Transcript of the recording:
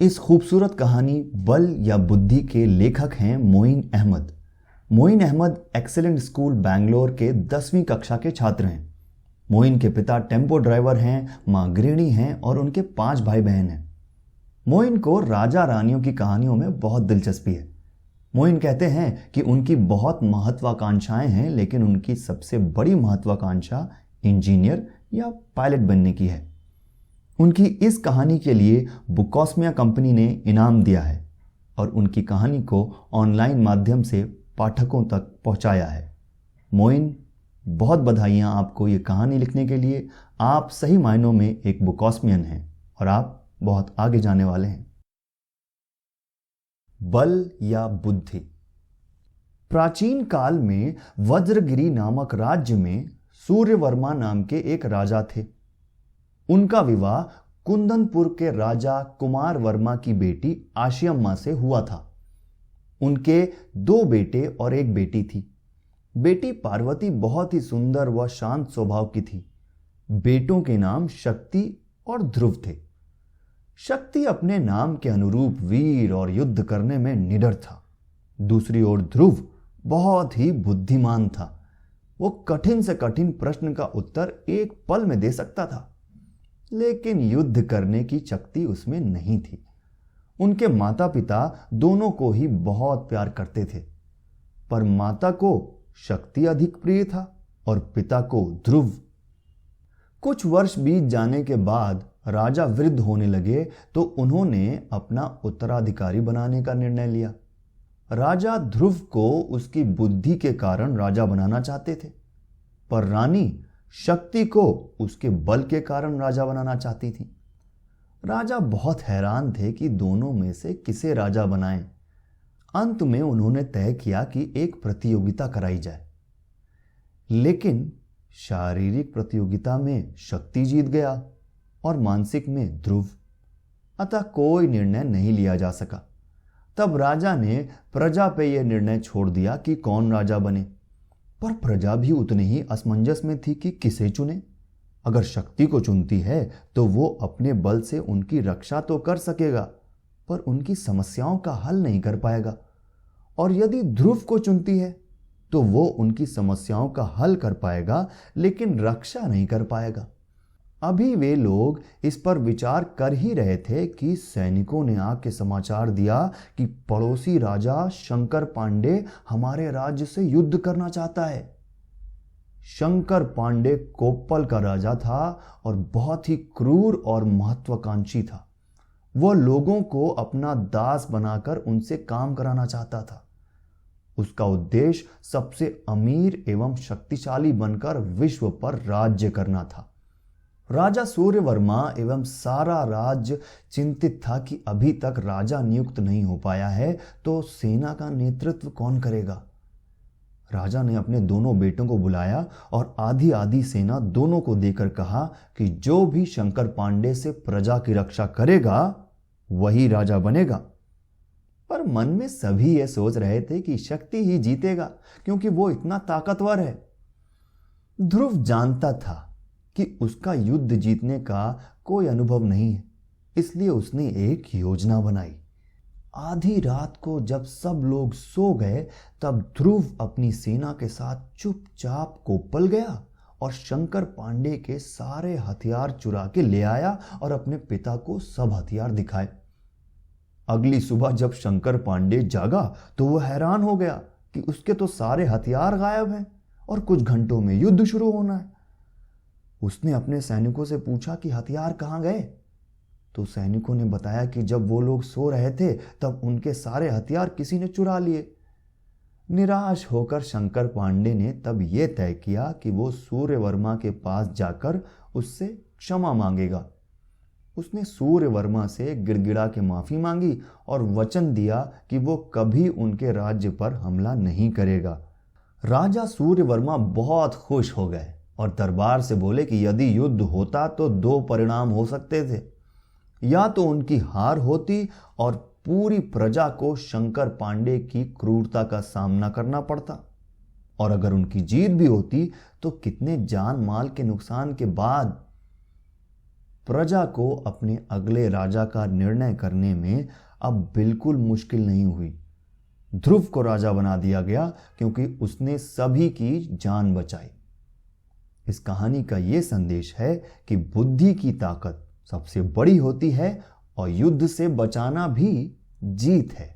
इस खूबसूरत कहानी बल या बुद्धि के लेखक हैं मोइन अहमद। मोइन अहमद एक्सेलेंट स्कूल बैंगलोर के 10वीं कक्षा के छात्र हैं। मोइन के पिता टेम्पो ड्राइवर हैं, मां गृहिणी हैं और उनके 5 भाई बहन हैं। मोइन को राजा रानियों की कहानियों में बहुत दिलचस्पी है। मोइन कहते हैं कि उनकी बहुत महत्वाकांक्षाएं हैं, लेकिन उनकी सबसे बड़ी महत्वाकांक्षा इंजीनियर या पायलट बनने की है। उनकी इस कहानी के लिए बुकॉस्मिया कंपनी ने इनाम दिया है और उनकी कहानी को ऑनलाइन माध्यम से पाठकों तक पहुंचाया है। मोइन, बहुत बधाइयां आपको ये कहानी लिखने के लिए। आप सही मायनों में एक बुकॉस्मियन हैं और आप बहुत आगे जाने वाले हैं। बल या बुद्धि। प्राचीन काल में वज्रगिरी नामक राज्य में सूर्यवर्मा नाम के एक राजा थे। उनका विवाह कुंदनपुर के राजा कुमार वर्मा की बेटी आशियम्मा से हुआ था। उनके 2 बेटे और 1 बेटी थी। बेटी पार्वती बहुत ही सुंदर व शांत स्वभाव की थी। बेटों के नाम शक्ति और ध्रुव थे। शक्ति अपने नाम के अनुरूप वीर और युद्ध करने में निडर था। दूसरी ओर ध्रुव बहुत ही बुद्धिमान था। वो कठिन से कठिन प्रश्न का उत्तर एक पल में दे सकता था, लेकिन युद्ध करने की शक्ति उसमें नहीं थी। उनके माता पिता दोनों को ही बहुत प्यार करते थे, पर माता को शक्ति अधिक प्रिय था और पिता को ध्रुव। कुछ वर्ष बीत जाने के बाद राजा वृद्ध होने लगे तो उन्होंने अपना उत्तराधिकारी बनाने का निर्णय लिया। राजा ध्रुव को उसकी बुद्धि के कारण राजा बनाना चाहते थे, पर रानी शक्ति को उसके बल के कारण राजा बनाना चाहती थी। राजा बहुत हैरान थे कि दोनों में से किसे राजा बनाएं। अंत में उन्होंने तय किया कि एक प्रतियोगिता कराई जाए, लेकिन शारीरिक प्रतियोगिता में शक्ति जीत गया और मानसिक में ध्रुव। अतः कोई निर्णय नहीं लिया जा सका। तब राजा ने प्रजा पे यह निर्णय छोड़ दिया कि कौन राजा बने, पर प्रजा भी उतने ही असमंजस में थी कि किसे चुने। अगर शक्ति को चुनती है तो वो अपने बल से उनकी रक्षा तो कर सकेगा, पर उनकी समस्याओं का हल नहीं कर पाएगा, और यदि ध्रुव को चुनती है तो वो उनकी समस्याओं का हल कर पाएगा लेकिन रक्षा नहीं कर पाएगा। अभी वे लोग इस पर विचार कर ही रहे थे कि सैनिकों ने आके समाचार दिया कि पड़ोसी राजा शंकर पांडे हमारे राज्य से युद्ध करना चाहता है। शंकर पांडे कोप्पल का राजा था और बहुत ही क्रूर और महत्वाकांक्षी था। वह लोगों को अपना दास बनाकर उनसे काम कराना चाहता था। उसका उद्देश्य सबसे अमीर एवं शक्तिशाली बनकर विश्व पर राज्य करना था। राजा सूर्यवर्मा एवं सारा राज्य चिंतित था कि अभी तक राजा नियुक्त नहीं हो पाया है, तो सेना का नेतृत्व कौन करेगा। राजा ने अपने दोनों बेटों को बुलाया और आधी आधी सेना दोनों को देकर कहा कि जो भी शंकर पांडे से प्रजा की रक्षा करेगा वही राजा बनेगा। पर मन में सभी यह सोच रहे थे कि शक्ति ही जीतेगा, क्योंकि वो इतना ताकतवर है। ध्रुव जानता था कि उसका युद्ध जीतने का कोई अनुभव नहीं है, इसलिए उसने एक योजना बनाई। आधी रात को जब सब लोग सो गए, तब ध्रुव अपनी सेना के साथ चुपचाप कोप्पल गया और शंकर पांडे के सारे हथियार चुरा के ले आया और अपने पिता को सब हथियार दिखाए। अगली सुबह जब शंकर पांडे जागा तो वह हैरान हो गया कि उसके तो सारे हथियार गायब हैं और कुछ घंटों में युद्ध शुरू होना है। उसने अपने सैनिकों से पूछा कि हथियार कहाँ गए, तो सैनिकों ने बताया कि जब वो लोग सो रहे थे तब उनके सारे हथियार किसी ने चुरा लिए। निराश होकर शंकर पांडे ने तब यह तय किया कि वो सूर्यवर्मा के पास जाकर उससे क्षमा मांगेगा। उसने सूर्यवर्मा से गिड़गिड़ा के माफी मांगी और वचन दिया कि वो कभी उनके राज्य पर हमला नहीं करेगा। राजा सूर्यवर्मा बहुत खुश हो गए और दरबार से बोले कि यदि युद्ध होता तो 2 परिणाम हो सकते थे। या तो उनकी हार होती और पूरी प्रजा को शंकर पांडे की क्रूरता का सामना करना पड़ता, और अगर उनकी जीत भी होती तो कितने जान माल के नुकसान के बाद। प्रजा को अपने अगले राजा का निर्णय करने में अब बिल्कुल मुश्किल नहीं हुई। ध्रुव को राजा बना दिया गया क्योंकि उसने सभी की जान बचाई। इस कहानी का यह संदेश है कि बुद्धि की ताकत सबसे बड़ी होती है और युद्ध से बचाना भी जीत है।